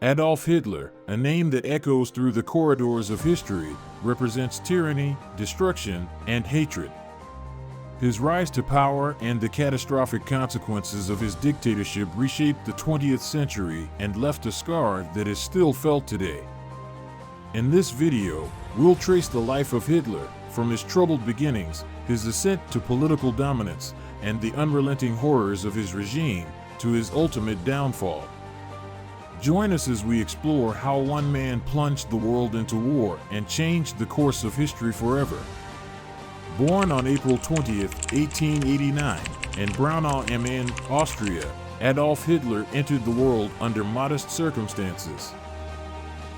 Adolf Hitler, a name that echoes through the corridors of history, represents tyranny, destruction, and hatred. His rise to power and the catastrophic consequences of his dictatorship reshaped the 20th century and left a scar that is still felt today. In this video, we'll trace the life of Hitler, from his troubled beginnings, his ascent to political dominance, and the unrelenting horrors of his regime, to his ultimate downfall. Join us as we explore how one man plunged the world into war and changed the course of history forever. Born on April 20, 1889, in Braunau am Inn, Austria, Adolf Hitler entered the world under modest circumstances.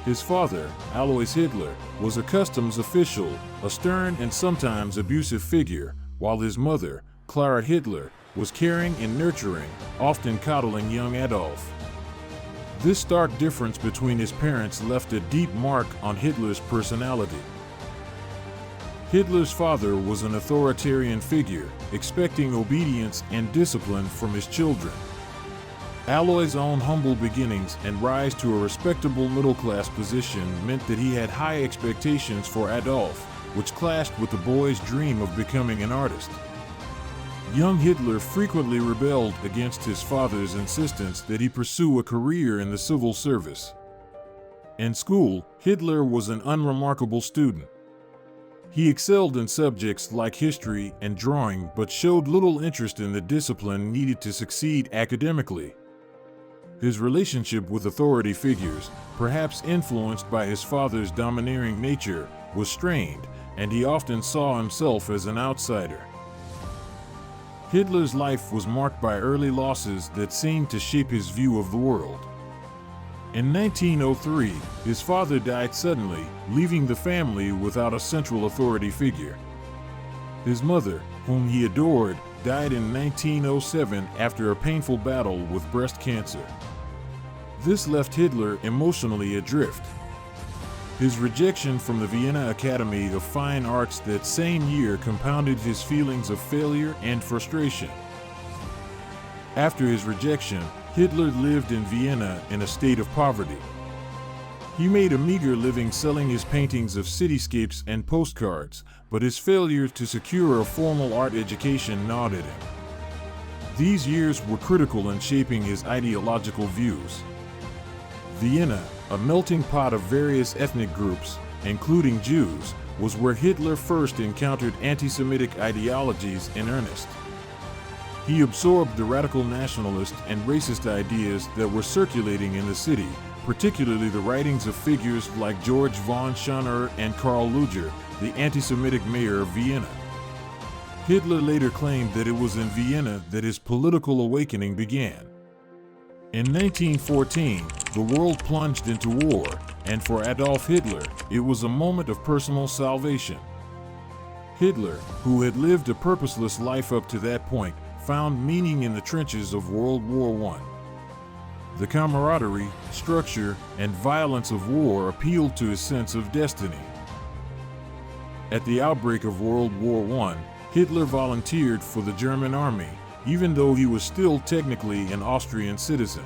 His father, Alois Hitler, was a customs official, a stern and sometimes abusive figure, while his mother, Clara Hitler, was caring and nurturing, often coddling young Adolf. This stark difference between his parents left a deep mark on Hitler's personality. Hitler's father was an authoritarian figure, expecting obedience and discipline from his children. Alois' own humble beginnings and rise to a respectable middle-class position meant that he had high expectations for Adolf, which clashed with the boy's dream of becoming an artist. Young Hitler frequently rebelled against his father's insistence that he pursue a career in the civil service. In school, Hitler was an unremarkable student. He excelled in subjects like history and drawing but showed little interest in the discipline needed to succeed academically. His relationship with authority figures, perhaps influenced by his father's domineering nature, was strained, and he often saw himself as an outsider. Hitler's life was marked by early losses that seemed to shape his view of the world. In 1903, his father died suddenly, leaving the family without a central authority figure. His mother, whom he adored, died in 1907 after a painful battle with breast cancer. This left Hitler emotionally adrift. His rejection from the Vienna Academy of Fine Arts that same year compounded his feelings of failure and frustration. After his rejection, Hitler lived in Vienna in a state of poverty. He made a meager living selling his paintings of cityscapes and postcards, but his failure to secure a formal art education gnawed at him. These years were critical in shaping his ideological views. Vienna, a melting pot of various ethnic groups, including Jews, was where Hitler first encountered anti-Semitic ideologies in earnest. He absorbed the radical nationalist and racist ideas that were circulating in the city, particularly the writings of figures like George von Schöner and Karl Lueger, the anti-Semitic mayor of Vienna. Hitler later claimed that it was in Vienna that his political awakening began. In 1914, the world plunged into war, and for Adolf Hitler, it was a moment of personal salvation. Hitler, who had lived a purposeless life up to that point, found meaning in the trenches of World War I. The camaraderie, structure, and violence of war appealed to his sense of destiny. At the outbreak of World War I, Hitler volunteered for the German army, even though he was still technically an Austrian citizen.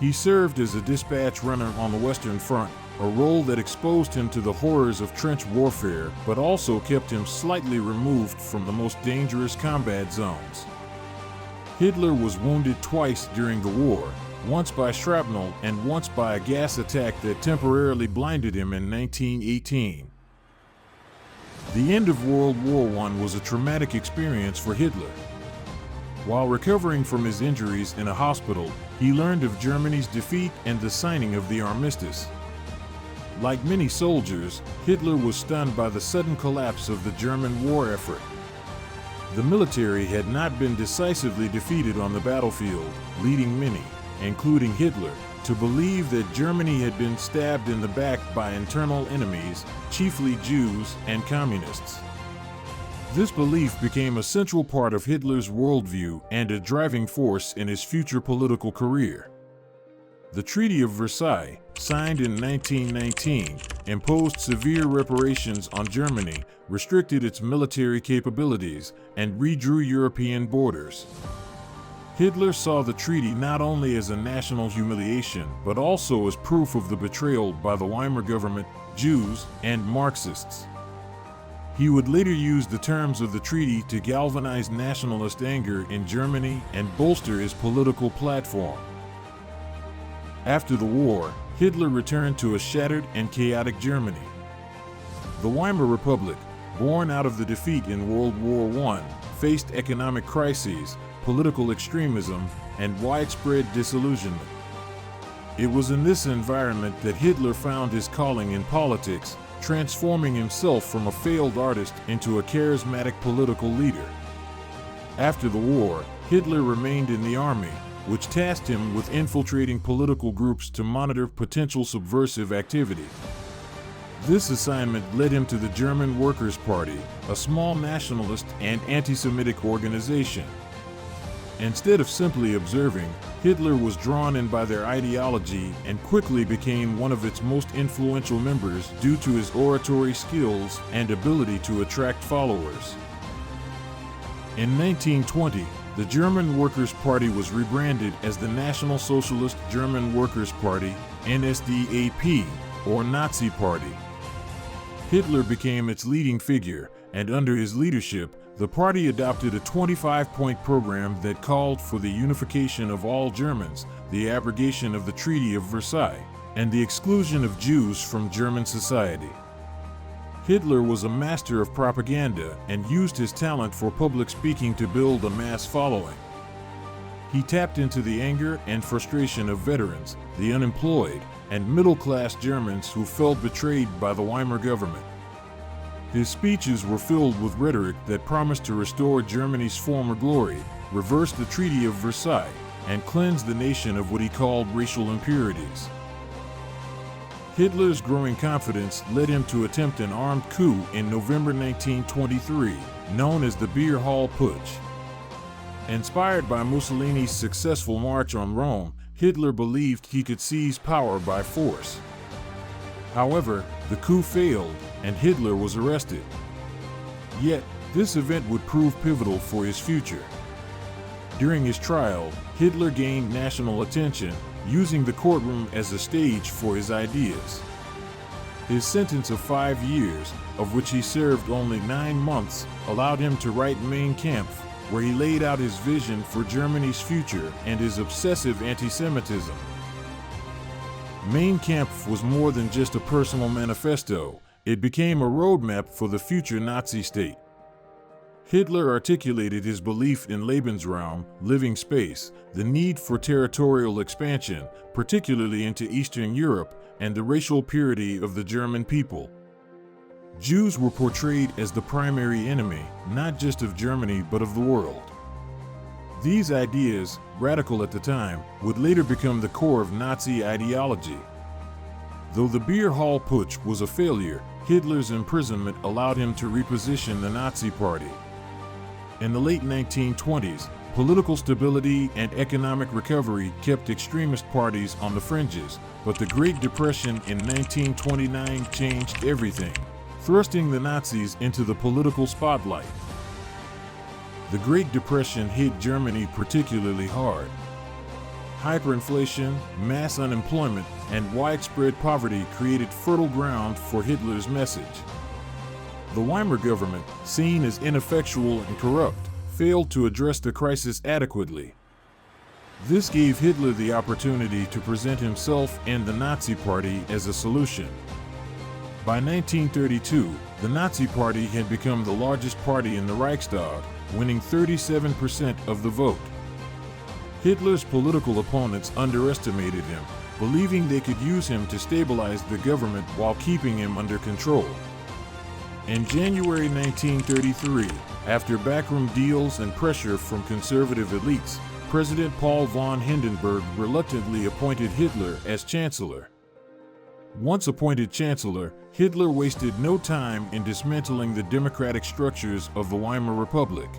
He served as a dispatch runner on the Western Front, a role that exposed him to the horrors of trench warfare but also kept him slightly removed from the most dangerous combat zones. Hitler was wounded twice during the war, once by shrapnel and once by a gas attack that temporarily blinded him in 1918. The end of World War I was a traumatic experience for Hitler. While recovering from his injuries in a hospital, he learned of Germany's defeat and the signing of the armistice. Like many soldiers, Hitler was stunned by the sudden collapse of the German war effort. The military had not been decisively defeated on the battlefield, leading many, including Hitler, to believe that Germany had been stabbed in the back by internal enemies, chiefly Jews and communists. This belief became a central part of Hitler's worldview and a driving force in his future political career. The Treaty of Versailles, signed in 1919, imposed severe reparations on Germany, restricted its military capabilities, and redrew European borders. Hitler saw the treaty not only as a national humiliation, but also as proof of the betrayal by the Weimar government, Jews, and Marxists. He would later use the terms of the treaty to galvanize nationalist anger in Germany and bolster his political platform. After the war, Hitler returned to a shattered and chaotic Germany. The Weimar Republic, born out of the defeat in World War I, faced economic crises, political extremism, and widespread disillusionment. It was in this environment that Hitler found his calling in politics, transforming himself from a failed artist into a charismatic political leader. After the war, Hitler remained in the army, which tasked him with infiltrating political groups to monitor potential subversive activity. This assignment led him to the German Workers' Party, a small nationalist and anti-Semitic organization. Instead of simply observing, Hitler was drawn in by their ideology and quickly became one of its most influential members due to his oratory skills and ability to attract followers. In 1920, the German Workers' Party was rebranded as the National Socialist German Workers' Party, NSDAP, or Nazi Party. Hitler became its leading figure, and under his leadership, the party adopted a 25-point program that called for the unification of all Germans, the abrogation of the Treaty of Versailles, and the exclusion of Jews from German society. Hitler was a master of propaganda and used his talent for public speaking to build a mass following. He tapped into the anger and frustration of veterans, the unemployed, and middle-class Germans who felt betrayed by the Weimar government. His speeches were filled with rhetoric that promised to restore Germany's former glory, reverse the Treaty of Versailles, and cleanse the nation of what he called racial impurities. Hitler's growing confidence led him to attempt an armed coup in November 1923, known as the Beer Hall Putsch. Inspired by Mussolini's successful march on Rome, Hitler believed he could seize power by force. However, the coup failed, and Hitler was arrested. Yet, this event would prove pivotal for his future. During his trial, Hitler gained national attention, using the courtroom as a stage for his ideas. His sentence of 5 years, of which he served only 9 months, allowed him to write Mein Kampf, where he laid out his vision for Germany's future and his obsessive anti-Semitism. Mein Kampf was more than just a personal manifesto. It became a roadmap for the future Nazi state. Hitler articulated his belief in Lebensraum, living space, the need for territorial expansion, particularly into Eastern Europe, and the racial purity of the German people. Jews were portrayed as the primary enemy, not just of Germany but of the world. These ideas, radical at the time, would later become the core of Nazi ideology. Though the Beer Hall Putsch was a failure, Hitler's imprisonment allowed him to reposition the Nazi Party. In the late 1920s, political stability and economic recovery kept extremist parties on the fringes, but the Great Depression in 1929 changed everything, thrusting the Nazis into the political spotlight. The Great Depression hit Germany particularly hard. Hyperinflation, mass unemployment, and widespread poverty created fertile ground for Hitler's message. The Weimar government, seen as ineffectual and corrupt, failed to address the crisis adequately. This gave Hitler the opportunity to present himself and the Nazi Party as a solution. By 1932, the Nazi Party had become the largest party in the Reichstag, winning 37% of the vote. Hitler's political opponents underestimated him, believing they could use him to stabilize the government while keeping him under control. In January 1933, after backroom deals and pressure from conservative elites, President Paul von Hindenburg reluctantly appointed Hitler as Chancellor. Once appointed Chancellor, Hitler wasted no time in dismantling the democratic structures of the Weimar Republic.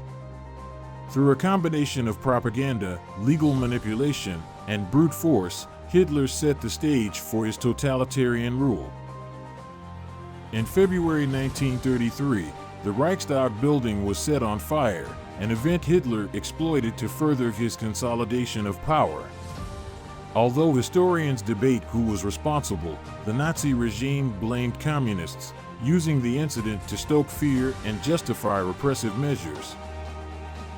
Through a combination of propaganda, legal manipulation, and brute force, Hitler set the stage for his totalitarian rule. In February 1933, the Reichstag building was set on fire, an event Hitler exploited to further his consolidation of power. Although historians debate who was responsible, the Nazi regime blamed communists, using the incident to stoke fear and justify repressive measures.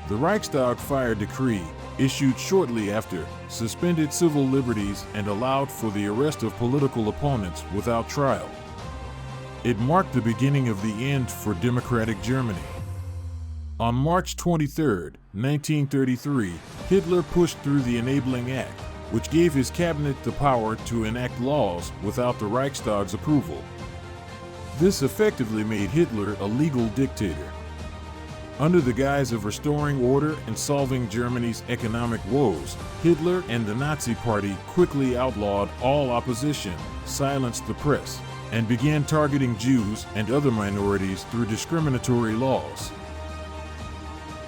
The Reichstag fire decree, issued shortly after, suspended civil liberties and allowed for the arrest of political opponents without trial. It marked the beginning of the end for democratic Germany. On March 23, 1933, Hitler pushed through the Enabling Act, which gave his cabinet the power to enact laws without the Reichstag's approval. This effectively made Hitler a legal dictator. Under the guise of restoring order and solving Germany's economic woes, Hitler and the Nazi Party quickly outlawed all opposition, silenced the press, and began targeting Jews and other minorities through discriminatory laws.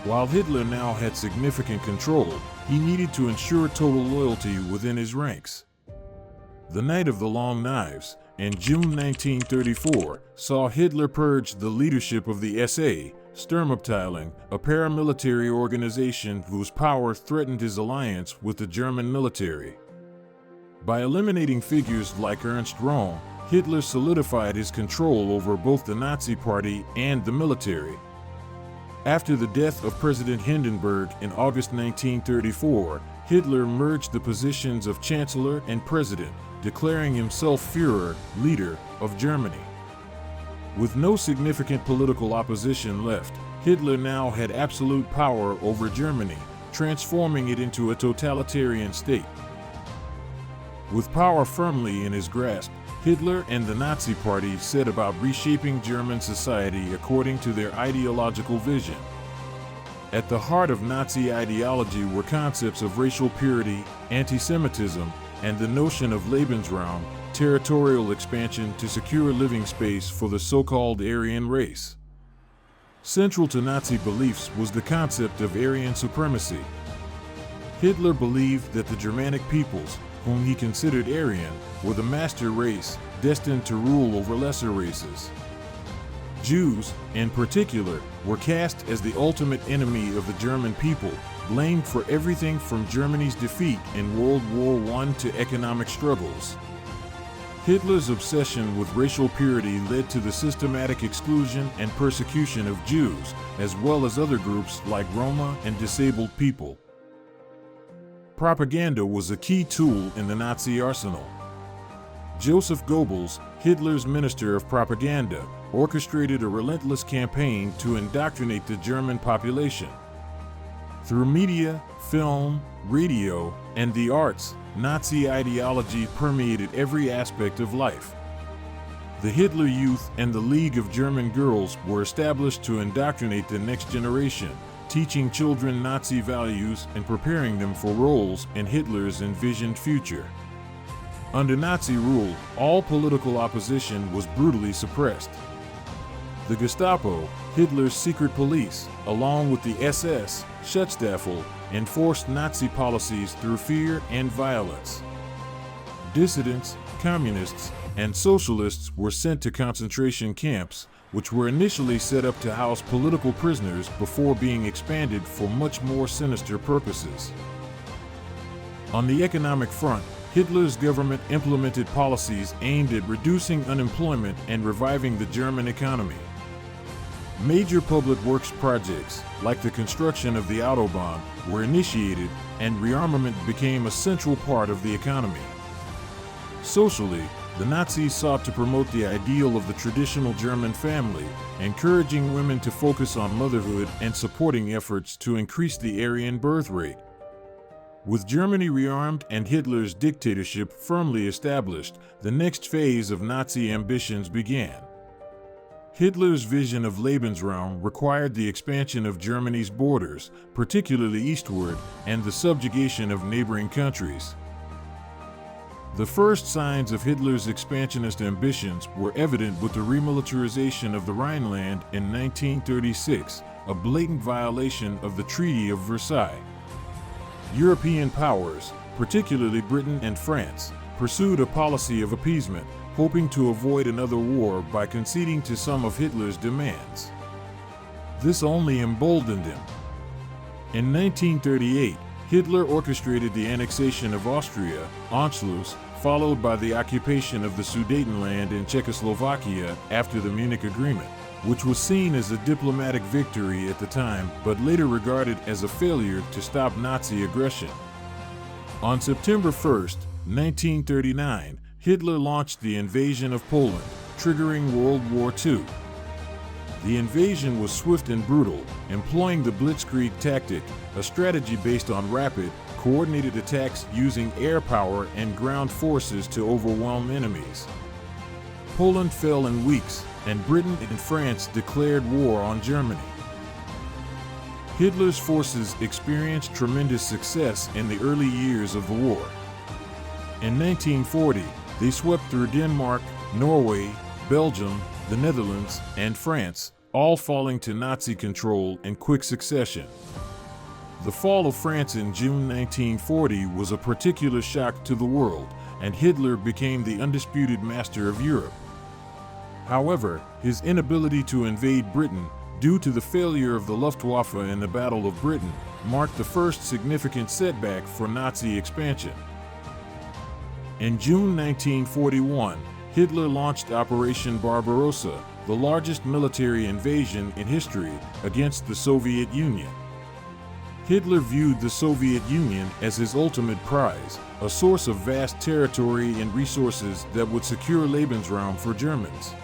While Hitler now had significant control, he needed to ensure total loyalty within his ranks. The Night of the Long Knives, in June 1934, saw Hitler purge the leadership of the SA, Sturmabteilung, a paramilitary organization whose power threatened his alliance with the German military. By eliminating figures like Ernst Röhm, Hitler solidified his control over both the Nazi Party and the military. After the death of President Hindenburg in August 1934, Hitler merged the positions of Chancellor and President, declaring himself Führer, leader of Germany. With no significant political opposition left, Hitler now had absolute power over Germany, transforming it into a totalitarian state. With power firmly in his grasp, Hitler and the Nazi Party set about reshaping German society according to their ideological vision. At the heart of Nazi ideology were concepts of racial purity, anti-Semitism, and the notion of Lebensraum, territorial expansion to secure living space for the so-called Aryan race. Central to Nazi beliefs was the concept of Aryan supremacy. Hitler believed that the Germanic peoples, whom he considered Aryan, were the master race, destined to rule over lesser races. Jews, in particular, were cast as the ultimate enemy of the German people, blamed for everything from Germany's defeat in World War I to economic struggles. Hitler's obsession with racial purity led to the systematic exclusion and persecution of Jews, as well as other groups like Roma and disabled people. Propaganda was a key tool in the Nazi arsenal. Joseph Goebbels, Hitler's Minister of Propaganda, orchestrated a relentless campaign to indoctrinate the German population. Through media, film, radio, and the arts, Nazi ideology permeated every aspect of life. The Hitler Youth and the League of German Girls were established to indoctrinate the next generation, teaching children Nazi values and preparing them for roles in Hitler's envisioned future. Under Nazi rule, all political opposition was brutally suppressed. The Gestapo, Hitler's secret police, along with the SS, Schutzstaffel, enforced Nazi policies through fear and violence. Dissidents, communists, and socialists were sent to concentration camps, which were initially set up to house political prisoners before being expanded for much more sinister purposes. On the economic front, Hitler's government implemented policies aimed at reducing unemployment and reviving the German economy. Major public works projects, like the construction of the Autobahn, were initiated, and rearmament became a central part of the economy. Socially, the Nazis sought to promote the ideal of the traditional German family, encouraging women to focus on motherhood and supporting efforts to increase the Aryan birth rate. With Germany rearmed and Hitler's dictatorship firmly established, the next phase of Nazi ambitions began. Hitler's vision of Lebensraum required the expansion of Germany's borders, particularly eastward, and the subjugation of neighboring countries. The first signs of Hitler's expansionist ambitions were evident with the remilitarization of the Rhineland in 1936, a blatant violation of the Treaty of Versailles. European powers, particularly Britain and France, pursued a policy of appeasement, hoping to avoid another war by conceding to some of Hitler's demands. This only emboldened him. In 1938, Hitler orchestrated the annexation of Austria, Anschluss, followed by the occupation of the Sudetenland in Czechoslovakia after the Munich Agreement, which was seen as a diplomatic victory at the time but later regarded as a failure to stop Nazi aggression. On September 1, 1939, Hitler launched the invasion of Poland, triggering World War II. The invasion was swift and brutal, employing the Blitzkrieg tactic, a strategy based on rapid, coordinated attacks using air power and ground forces to overwhelm enemies. Poland fell in weeks, and Britain and France declared war on Germany. Hitler's forces experienced tremendous success in the early years of the war. In 1940, they swept through Denmark, Norway, Belgium, the Netherlands, and France, all falling to Nazi control in quick succession. The fall of France in June 1940 was a particular shock to the world, and Hitler became the undisputed master of Europe. However, his inability to invade Britain, due to the failure of the Luftwaffe in the Battle of Britain, marked the first significant setback for Nazi expansion. In June 1941, Hitler launched Operation Barbarossa, the largest military invasion in history, against the Soviet Union. Hitler viewed the Soviet Union as his ultimate prize, a source of vast territory and resources that would secure Lebensraum for Germans.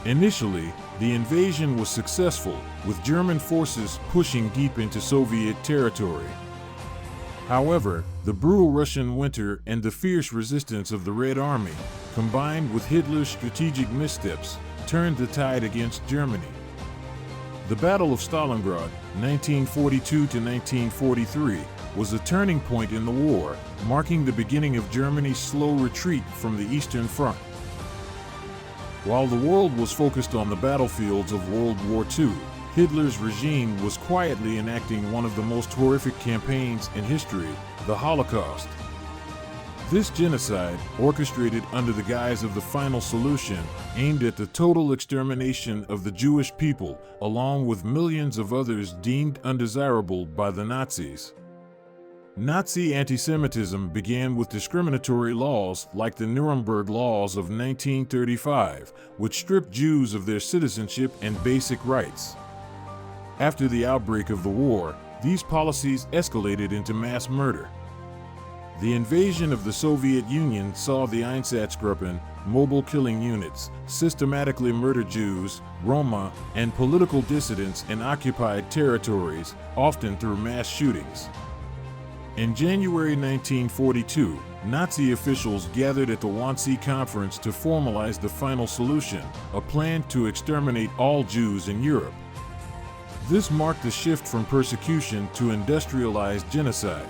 Initially, the invasion was successful, with German forces pushing deep into Soviet territory. However, the brutal Russian winter and the fierce resistance of the Red Army, combined with Hitler's strategic missteps, turned the tide against Germany. The Battle of Stalingrad, 1942 to 1943, was a turning point in the war, marking the beginning of Germany's slow retreat from the Eastern Front. While the world was focused on the battlefields of World War II, Hitler's regime was quietly enacting one of the most horrific campaigns in history, the Holocaust. This genocide, orchestrated under the guise of the final solution, aimed at the total extermination of the Jewish people, along with millions of others deemed undesirable by the Nazis. Nazi anti-Semitism began with discriminatory laws like the Nuremberg Laws of 1935, which stripped Jews of their citizenship and basic rights. After the outbreak of the war, these policies escalated into mass murder. The invasion of the Soviet Union saw the Einsatzgruppen, mobile killing units, systematically murder Jews, Roma, and political dissidents in occupied territories, often through mass shootings. In January 1942, Nazi officials gathered at the Wannsee Conference to formalize the final solution, a plan to exterminate all Jews in Europe. This marked a shift from persecution to industrialized genocide.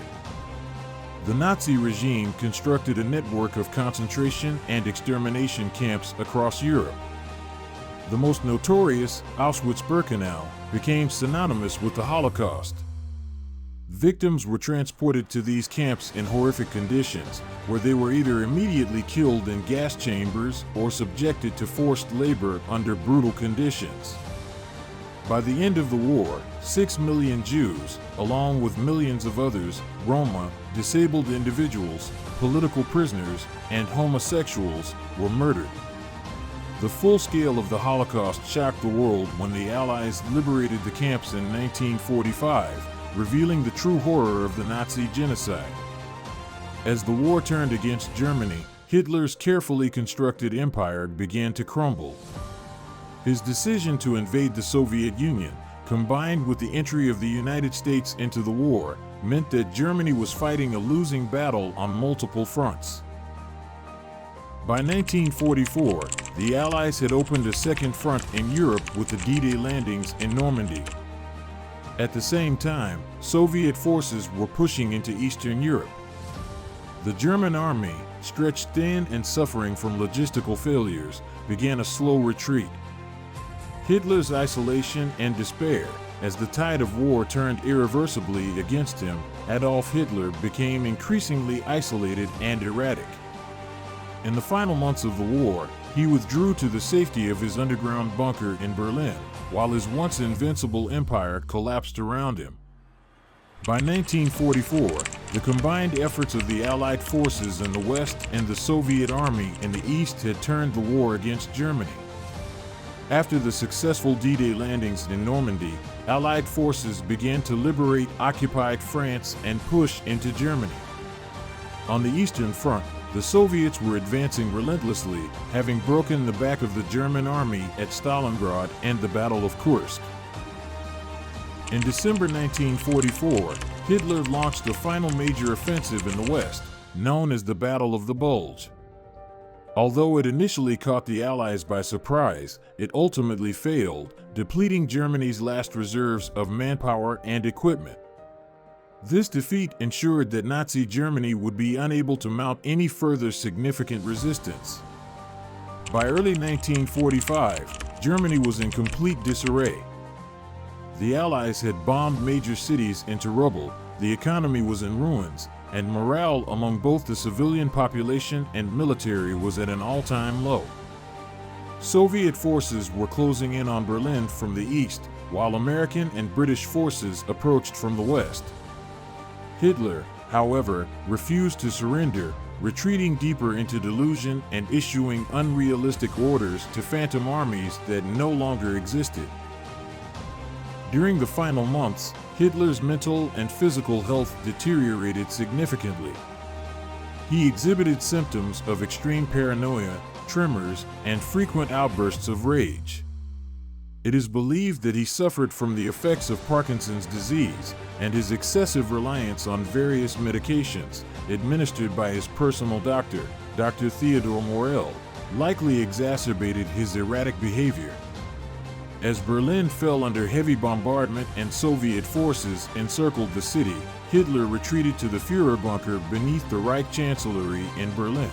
The Nazi regime constructed a network of concentration and extermination camps across Europe. The most notorious, Auschwitz-Birkenau, became synonymous with the Holocaust. Victims were transported to these camps in horrific conditions, where they were either immediately killed in gas chambers or subjected to forced labor under brutal conditions. By the end of the war, 6 million Jews, along with millions of others, Roma, disabled individuals, political prisoners, and homosexuals, were murdered. The full scale of the Holocaust shocked the world when the Allies liberated the camps in 1945, revealing the true horror of the Nazi genocide. As the war turned against Germany, Hitler's carefully constructed empire began to crumble. His decision to invade the Soviet Union, combined with the entry of the United States into the war, meant that Germany was fighting a losing battle on multiple fronts. By 1944, the Allies had opened a second front in Europe with the D-Day landings in Normandy. At the same time, Soviet forces were pushing into Eastern Europe. The German army, stretched thin and suffering from logistical failures, began a slow retreat. Hitler's isolation and despair, as the tide of war turned irreversibly against him, Adolf Hitler became increasingly isolated and erratic. In the final months of the war, he withdrew to the safety of his underground bunker in Berlin, while his once invincible empire collapsed around him. By 1944, the combined efforts of the Allied forces in the West and the Soviet Army in the East had turned the war against Germany. After the successful D-Day landings in Normandy, Allied forces began to liberate occupied France and push into Germany. On the Eastern Front, the Soviets were advancing relentlessly, having broken the back of the German army at Stalingrad and the Battle of Kursk. In December 1944, Hitler launched a final major offensive in the West, known as the Battle of the Bulge. Although it initially caught the Allies by surprise, it ultimately failed, depleting Germany's last reserves of manpower and equipment. This defeat ensured that Nazi Germany would be unable to mount any further significant resistance. By early 1945, Germany was in complete disarray. The Allies had bombed major cities into rubble, the economy was in ruins, and morale among both the civilian population and military was at an all-time low. Soviet forces were closing in on Berlin from the east, while American and British forces approached from the west. Hitler, however, refused to surrender, retreating deeper into delusion and issuing unrealistic orders to phantom armies that no longer existed. During the final months, Hitler's mental and physical health deteriorated significantly. He exhibited symptoms of extreme paranoia, tremors, and frequent outbursts of rage. It is believed that he suffered from the effects of Parkinson's disease, and his excessive reliance on various medications, administered by his personal doctor, Dr. Theodore Morell, likely exacerbated his erratic behavior. As Berlin fell under heavy bombardment and Soviet forces encircled the city, Hitler retreated to the Führer bunker beneath the Reich Chancellery in Berlin.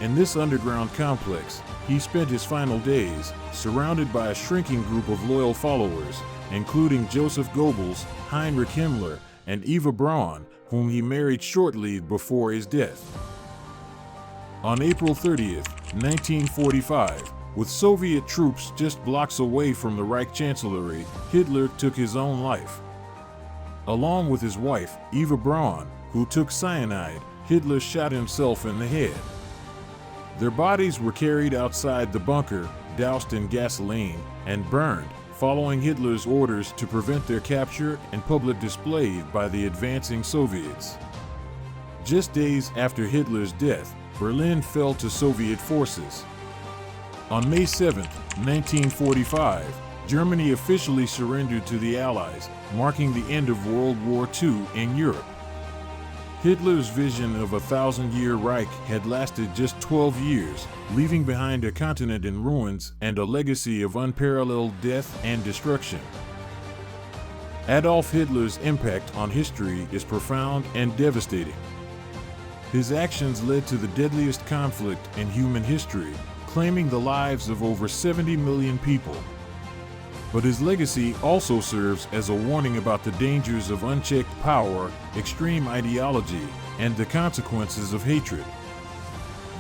In this underground complex, he spent his final days, surrounded by a shrinking group of loyal followers, including Joseph Goebbels, Heinrich Himmler, and Eva Braun, whom he married shortly before his death. On April 30th, 1945, with Soviet troops just blocks away from the Reich Chancellery, Hitler took his own life. Along with his wife, Eva Braun, who took cyanide, Hitler shot himself in the head. Their bodies were carried outside the bunker, doused in gasoline, and burned, following Hitler's orders to prevent their capture and public display by the advancing Soviets. Just days after Hitler's death, Berlin fell to Soviet forces. On May 7, 1945, Germany officially surrendered to the Allies, marking the end of World War II in Europe. Hitler's vision of a 1,000-year Reich had lasted just 12 years, leaving behind a continent in ruins and a legacy of unparalleled death and destruction. Adolf Hitler's impact on history is profound and devastating. His actions led to the deadliest conflict in human history, claiming the lives of over 70 million people. But his legacy also serves as a warning about the dangers of unchecked power, extreme ideology, and the consequences of hatred.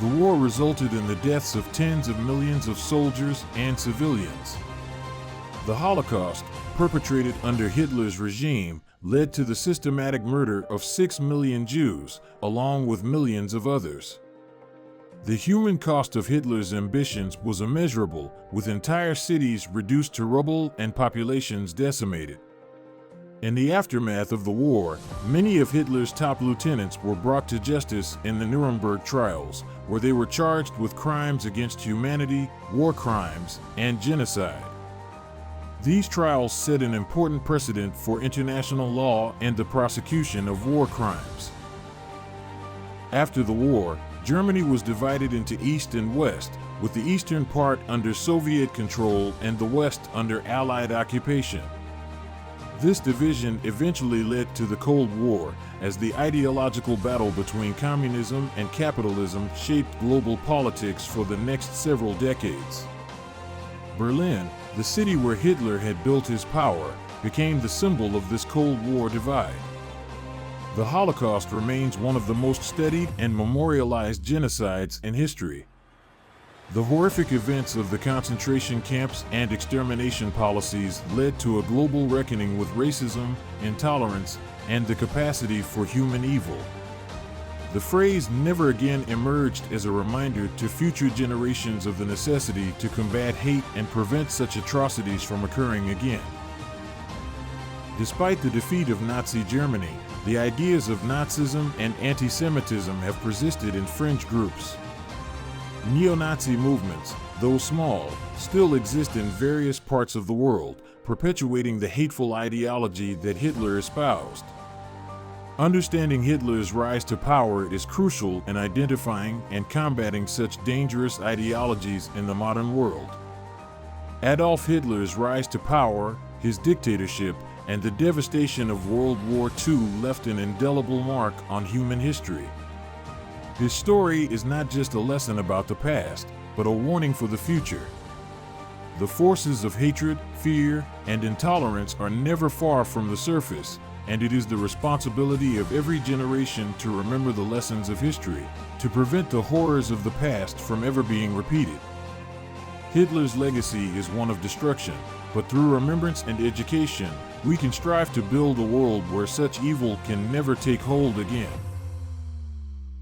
The war resulted in the deaths of tens of millions of soldiers and civilians. The Holocaust, perpetrated under Hitler's regime, led to the systematic murder of 6 million Jews, along with millions of others. The human cost of Hitler's ambitions was immeasurable, with entire cities reduced to rubble and populations decimated. In the aftermath of the war, many of Hitler's top lieutenants were brought to justice in the Nuremberg trials, where they were charged with crimes against humanity, war crimes, and genocide. These trials set an important precedent for international law and the prosecution of war crimes. After the war, Germany was divided into East and West, with the eastern part under Soviet control and the West under Allied occupation. This division eventually led to the Cold War, as the ideological battle between communism and capitalism shaped global politics for the next several decades. Berlin, the city where Hitler had built his power, became the symbol of this Cold War divide. The Holocaust remains one of the most studied and memorialized genocides in history. The horrific events of the concentration camps and extermination policies led to a global reckoning with racism, intolerance, and the capacity for human evil. The phrase never again emerged as a reminder to future generations of the necessity to combat hate and prevent such atrocities from occurring again. Despite the defeat of Nazi Germany, the ideas of Nazism and anti-Semitism have persisted in fringe groups. Neo-Nazi movements, though small, still exist in various parts of the world, perpetuating the hateful ideology that Hitler espoused. Understanding Hitler's rise to power is crucial in identifying and combating such dangerous ideologies in the modern world. Adolf Hitler's rise to power, his dictatorship, and the devastation of World War II left an indelible mark on human history. His story is not just a lesson about the past, but a warning for the future. The forces of hatred, fear, and intolerance are never far from the surface, and it is the responsibility of every generation to remember the lessons of history, to prevent the horrors of the past from ever being repeated. Hitler's legacy is one of destruction, but through remembrance and education, we can strive to build a world where such evil can never take hold again.